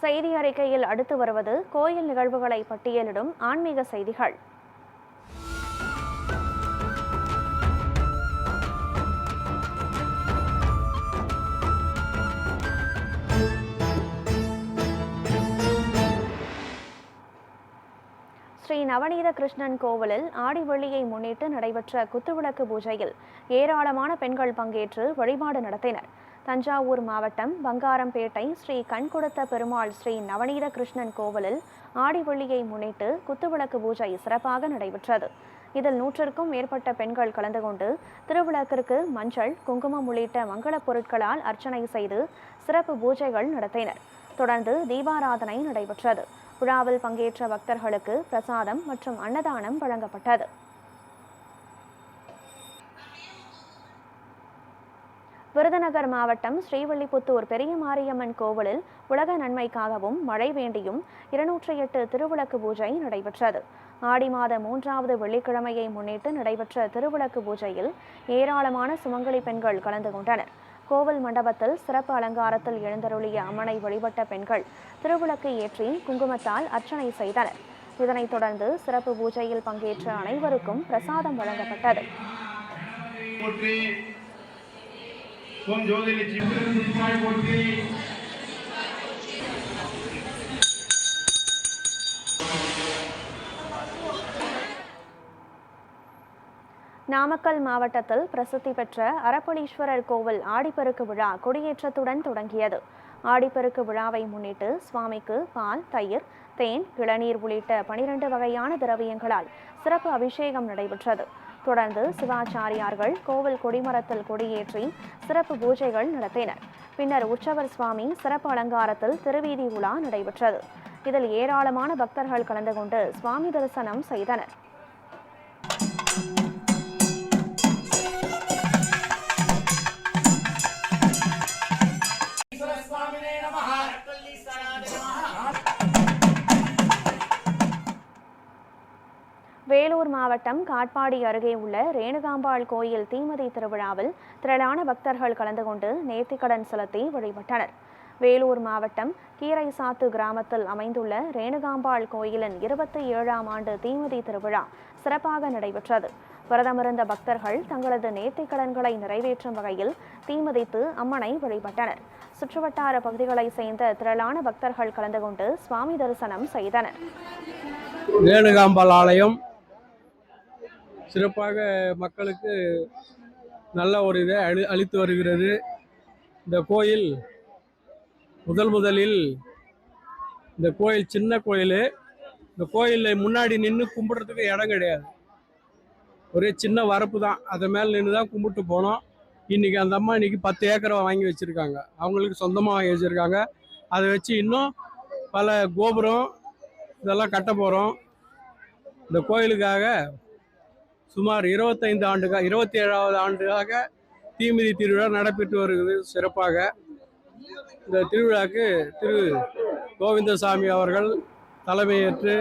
செய்தி அறிக்கையில் அடுத்து வருவது கோயில் நிகழ்வுகளை பட்டியலிடும் ஆன்மீக செய்திகள். ஸ்ரீ நவநீத கிருஷ்ணன் கோவிலில் ஆடி வெள்ளியை முன்னிட்டு நடைபெற்ற குத்துவிளக்கு பூஜையில் ஏராளமான பெண்கள் பங்கேற்று வழிபாடு நடத்தினர். தஞ்சாவூர் மாவட்டம் பங்காரம்பேட்டை ஸ்ரீ கண்கொடுத்த பெருமாள் ஸ்ரீ நவநீத கிருஷ்ணன் கோவிலில் ஆடி வெள்ளியை முன்னிட்டு குத்துவிளக்கு பூஜை சிறப்பாக நடைபெற்றது. இதில் 100க்கும் மேற்பட்ட பெண்கள் கலந்து கொண்டு திருவிளக்கிற்கு மஞ்சள், குங்குமம் உள்ளிட்ட மங்களப் பொருட்களால் அர்ச்சனை செய்து சிறப்பு பூஜைகள் நடத்தினர். தொடர்ந்து தீபாராதனை நடைபெற்றது. விழாவில் பங்கேற்ற பக்தர்களுக்கு பிரசாதம் மற்றும் அன்னதானம் வழங்கப்பட்டது. விருதுநகர் மாவட்டம் ஸ்ரீவில்லிபுத்தூர் பெரிய மாரியம்மன் கோவிலில் உலக நன்மைக்காகவும் மழை வேண்டியும் 208 திருவிளக்கு பூஜை நடைபெற்றது. ஆடி மாத 3வது வெள்ளிக்கிழமையை முன்னிட்டு நடைபெற்ற திருவிளக்கு பூஜையில் ஏராளமான சுமங்கலி பெண்கள் கலந்து கொண்டனர். கோவில் மண்டபத்தில் சிறப்பு அலங்காரத்தில் எழுந்தருளிய அம்மனை வழிபட்ட பெண்கள் திருவிளக்கு ஏற்றி குங்குமத்தால் அர்ச்சனை செய்தனர். இதனைத் தொடர்ந்து சிறப்பு பூஜையில் பங்கேற்ற அனைவருக்கும் பிரசாதம் வழங்கப்பட்டது. நாமக்கல் மாவட்டத்தில் பிரசித்தி பெற்ற அரப்பளீஸ்வரர் கோவில் ஆடிப்பெருக்கு விழா கொடியேற்றத்துடன் தொடங்கியது. ஆடிப்பெருக்கு விழாவை முன்னிட்டு சுவாமிக்கு பால், தயிர், தேன், இளநீர் உள்ளிட்ட 12 வகையான திரவியங்களால் சிறப்பு அபிஷேகம் நடைபெற்றது. தொடர்ந்து சிவாச்சாரியார்கள் கோவில் கொடிமரத்தில் கொடியேற்றி சிறப்பு பூஜைகள் நடத்தினர். பின்னர் உற்சவர் சுவாமி சிறப்பு அலங்காரத்தில் திருவீதி உலா நடைபெற்றது. இதில் ஏராளமான பக்தர்கள் கலந்து கொண்டு சுவாமி தரிசனம் செய்தனர். வேலூர் மாவட்டம் காட்பாடி அருகே உள்ள ரேணுகாம்பாள் கோயில் தீமிதி திருவிழாவில் திரளான பக்தர்கள் கலந்து கொண்டு நேர்த்திக்கடன் செலுத்தி வழிபட்டனர். வேலூர் மாவட்டம் கீரைசாத்து கிராமத்தில் அமைந்துள்ள ரேணுகாம்பாள் கோயிலின் 27ஆம் ஆண்டு தீமிதி திருவிழா சிறப்பாக நடைபெற்றது. விரதமிருந்த பக்தர்கள் தங்களது நேர்த்திக்கடன்களை நிறைவேற்றும் வகையில் தீமிதித்து அம்மனை வழிபட்டனர். சுற்றுவட்டார பகுதிகளைச் சேர்ந்த திரளான பக்தர்கள் கலந்து கொண்டு சுவாமி தரிசனம் செய்தனர். ரேணுகாம்பாள் ஆலயம் சிறப்பாக மக்களுக்கு நல்ல ஒரு இதை அளித்து வருகிறது. இந்த கோயில் முதலில் இந்த கோயில் சின்ன கோயில். இந்த கோயிலில் முன்னாடி நின்று கும்பிட்றதுக்கு இடம் கிடையாது. ஒரே சின்ன வரப்பு தான். அதை மேலே நின்று தான் கும்பிட்டு போனோம். இன்றைக்கி அந்த அம்மா 10 ஏக்கரை வாங்கி வச்சுருக்காங்க. அவங்களுக்கு சொந்தமாக வாங்கி வச்சுருக்காங்க. அதை வச்சு இன்னும் பல கோபுரம் இதெல்லாம் கட்ட போகிறோம். இந்த கோயிலுக்காக சுமார் 27வது ஆண்டுக்காக தீமிதி திருவிழா நடைபெற்று வருகிறது சிறப்பாக. இந்த திருவிழாவுக்கு திரு கோவிந்தசாமி அவர்கள் தலைமையேற்று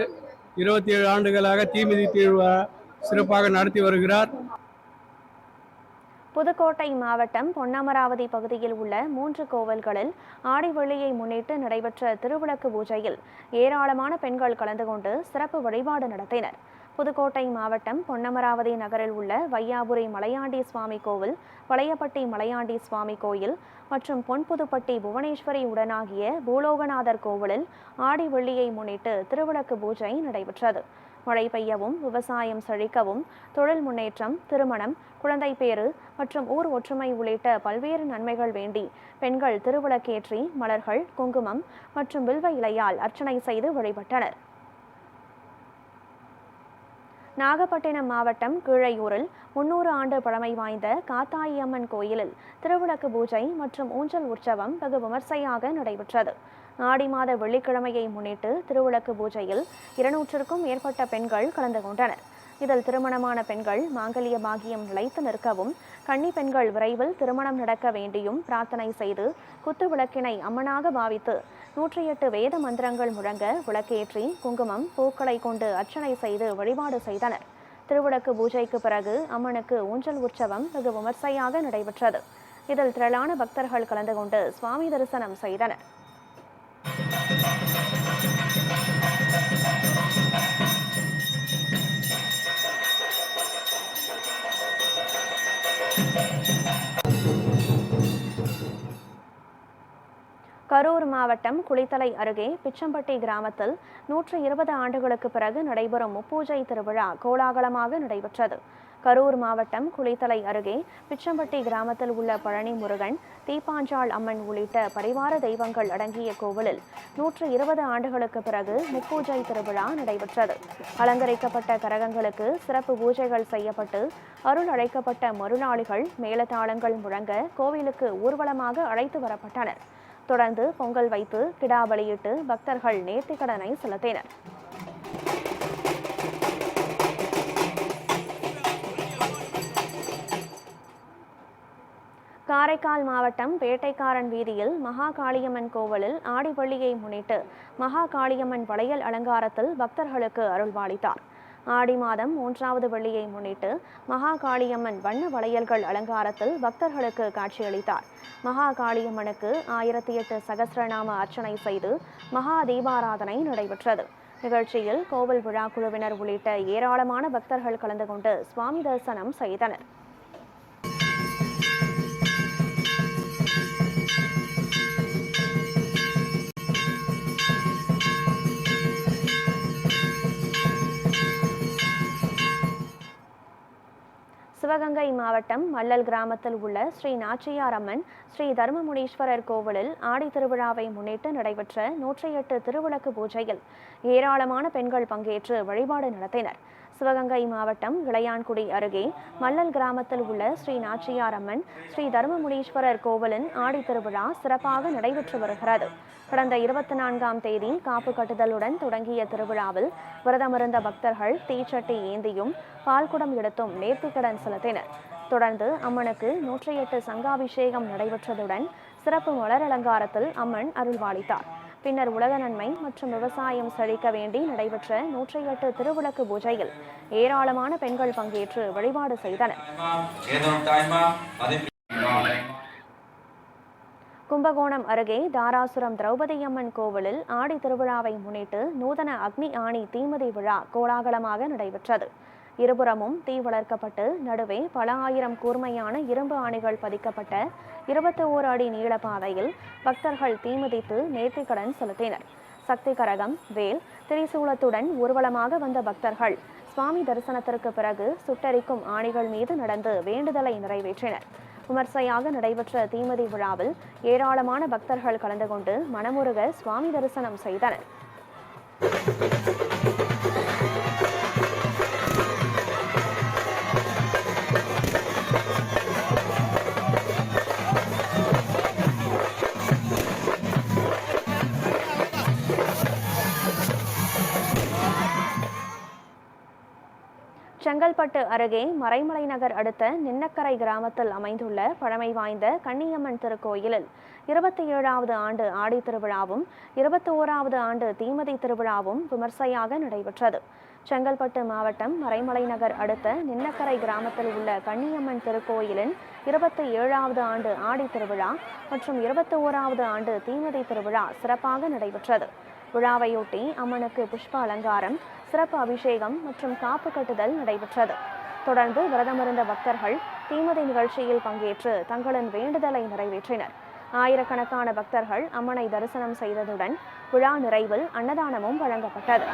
27 ஆண்டுகளாக தீமிதி திருவிழா சிறப்பாக நடத்தி வருகிறார். புதுக்கோட்டை மாவட்டம் பொன்னமராவதி பகுதியில் உள்ள 3 கோவில்களில் ஆடி வெள்ளியை முன்னிட்டு நடைபெற்ற திருவிளக்கு பூஜையில் ஏராளமான பெண்கள் கலந்து கொண்டு சிறப்பு வழிபாடு நடத்தினர். புதுக்கோட்டை மாவட்டம் பொன்னமராவதி நகரில் உள்ள வையாபுரி மலையாண்டி சுவாமி கோவில், வளையப்பட்டி மலையாண்டி சுவாமி கோயில் மற்றும் பொன்புதுப்பட்டி புவனேஸ்வரி உடனாகிய பூலோகநாதர் கோவிலில் ஆடி வெள்ளியை முன்னிட்டு திருவிளக்கு பூஜை நடைபெற்றது. மழை பெய்யவும், விவசாயம் செழிக்கவும், தொழில் முன்னேற்றம், திருமணம், குழந்தை பேறு மற்றும் ஊர் ஒற்றுமை உள்ளிட்ட பல்வேறு நன்மைகள் வேண்டி பெண்கள் திருவிளக்கேற்றி மலர்கள், குங்குமம் மற்றும் வில்வ இலையால் அர்ச்சனை செய்து வழிபட்டனர். நாகப்பட்டினம் மாவட்டம் கீழையூரில் 300 ஆண்டு பழமை வாய்ந்த காத்தாயி அம்மன் கோயிலில் திருவிளக்கு பூஜை மற்றும் ஊஞ்சல் உற்சவம் வெகு விமர்சையாக நடைபெற்றது. ஆடி மாத வெள்ளிக்கிழமையை முன்னிட்டு திருவிளக்கு பூஜையில் 200க்கும் மேற்பட்ட பெண்கள் கலந்து கொண்டனர். இதில் திருமணமான பெண்கள் மாங்கல்ய பாகியம் நிலைத்து நிற்கவும், கன்னி பெண்கள் விரைவில் திருமணம் நடக்க வேண்டியும் பிரார்த்தனை செய்து குத்து விளக்கினை அம்மனாக பாவித்து 108 வேத மந்திரங்கள் முழங்க விளக்கேற்றி குங்குமம், பூக்களை கொண்டு அர்ச்சனை செய்து வழிபாடு செய்தனர். திருவிளக்கு பூஜைக்கு பிறகு அம்மனுக்கு ஊஞ்சல் உற்சவம் வெகு விமர்சையாக நடைபெற்றது. இதில் திரளான பக்தர்கள் கலந்து கொண்டு சுவாமி தரிசனம் செய்தனர். கரூர் மாவட்டம் குளித்தலை அருகே பிச்சம்பட்டி கிராமத்தில் 120 ஆண்டுகளுக்கு பிறகு நடைபெறும் முப்பூஜை திருவிழா கோலாகலமாக நடைபெற்றது. கரூர் மாவட்டம் குளித்தலை அருகே பிச்சம்பட்டி கிராமத்தில் உள்ள பழனி முருகன், தீப்பாஞ்சாள் அம்மன் உள்ளிட்ட பரிவார தெய்வங்கள் அடங்கிய கோவிலில் 120 ஆண்டுகளுக்கு பிறகு முப்பூஜை திருவிழா நடைபெற்றது. அலங்கரிக்கப்பட்ட கரகங்களுக்கு சிறப்பு பூஜைகள் செய்யப்பட்டு அருள் அழைக்கப்பட்ட மருளாளிகள் மேளதாளங்கள் முழங்க கோவிலுக்கு ஊர்வலமாக அழைத்து வரப்பட்டனர். தொடர்ந்து பொங்கல் வைத்து கிடா பலியிட்டு பக்தர்கள் நேர்த்திக்கடனை செலுத்தினர். காரைக்கால் மாவட்டம் பேட்டைக்காரன் வீதியில் மகா காளியம்மன் கோவிலில் ஆடிவள்ளியை முன்னிட்டு மகா காளியம்மன் வளையல் அலங்காரத்தில் பக்தர்களுக்கு அருள்பாலித்தார். ஆடி மாதம் 3வது வெள்ளியை முன்னிட்டு மகா காளியம்மன் வண்ண வளையல்கள் அலங்காரத்தில் பக்தர்களுக்கு காட்சியளித்தார். மகா காளியம்மனுக்கு 1008 சகஸ்ரநாம அர்ச்சனை செய்து மகா தீபாராதனை நடைபெற்றது. நிகழ்ச்சியில் கோவில் விழா குழுவினர் உள்ளிட்ட ஏராளமான பக்தர்கள் கலந்து கொண்டு சுவாமி தரிசனம் செய்தனர். சிவகங்கை மாவட்டம் மல்லல் கிராமத்தில் உள்ள ஸ்ரீ நாச்சியார் அம்மன் ஸ்ரீ தர்மமுனீஸ்வரர் கோவிலில் ஆடி திருவிழாவை முன்னிட்டு நடைபெற்ற 108 திருவிளக்கு பூஜையில் ஏராளமான பெண்கள் பங்கேற்று வழிபாடு நடத்தினர். சிவகங்கை மாவட்டம் இளையான்குடி அருகே மல்லல் கிராமத்தில் உள்ள ஸ்ரீ நாச்சியார் அம்மன் ஸ்ரீ தர்மமுனீஸ்வரர் கோவிலின் ஆடி திருவிழா சிறப்பாக நடைபெற்று வருகிறது. கடந்த 24ஆம் தேதி காப்பு கட்டுதலுடன் தொடங்கிய திருவிழாவில் விரதமிருந்த பக்தர்கள் தீச்சட்டி ஏந்தியும் பால்குடம் எடுத்தும் நேர்த்திக்கடன் செலுத்தினர். தொடர்ந்து அம்மனுக்கு 108 சங்காபிஷேகம் நடைபெற்றதுடன் சிறப்பு மலர் அலங்காரத்தில் அம்மன் அருள்பாலித்தார். பின்னர் உலக நன்மை மற்றும் விவசாயம் செழிக்க வேண்டி நடைபெற்ற 108 திருவிளக்கு பூஜையில் ஏராளமான பெண்கள் பங்கேற்று வழிபாடு செய்தனர். கும்பகோணம் அருகே தாராசுரம் திரௌபதியம்மன் கோவிலில் ஆடி திருவிழாவை முன்னிட்டு நூதன அக்னி ஆணி தீமிதி விழா கோலாகலமாக நடைபெற்றது. இருபுறமும் தீ வளர்க்கப்பட்டு நடுவே பல ஆயிரம் கூர்மையான இரும்பு ஆணிகள் பதிக்கப்பட்ட 21 அடி நீள பாதையில் பக்தர்கள் தீமிதித்து நேர்த்திக்கடன் செலுத்தினர். சக்தி கரகம், வேல், திரிசூலத்துடன் ஊர்வலமாக வந்த பக்தர்கள் சுவாமி தரிசனத்திற்கு பிறகு சுட்டரிக்கும் ஆணிகள் மீது நடந்து வேண்டுதலை நிறைவேற்றினர். விமர்சையாக நடைபெற்ற தீமிதி விழாவில் ஏராளமான பக்தர்கள் கலந்து கொண்டு மனமுருக சுவாமி தரிசனம் செய்தனர். செங்கல்பட்டு அருகே மறைமலை நகர் அடுத்த நின்னக்கரை கிராமத்தில் அமைந்துள்ள பழமை வாய்ந்த கன்னியம்மன் திருக்கோயிலில் 27வது ஆண்டு ஆடி திருவிழாவும் 21வது ஆண்டு தீமிதி திருவிழாவும் விமர்சையாக நடைபெற்றது. செங்கல்பட்டு மாவட்டம் மறைமலை நகர் அடுத்த நின்னக்கரை கிராமத்தில் உள்ள கன்னியம்மன் திருக்கோயிலின் 27வது ஆண்டு ஆடி திருவிழா மற்றும் 21வது ஆண்டு தீமிதி திருவிழா சிறப்பாக நடைபெற்றது. விழாவையொட்டி அம்மனுக்கு புஷ்ப அலங்காரம், சிறப்பு அபிஷேகம் மற்றும் காப்பு கட்டுதல் நடைபெற்றது. தொடர்ந்து விரதமிருந்த பக்தர்கள் தீமிதி நிகழ்ச்சியில் பங்கேற்று தங்களின் வேண்டுதலை நிறைவேற்றினர். ஆயிரக்கணக்கான பக்தர்கள் அம்மனை தரிசனம் செய்ததுடன் விழா நிறைவில் அன்னதானமும் வழங்கப்பட்டது.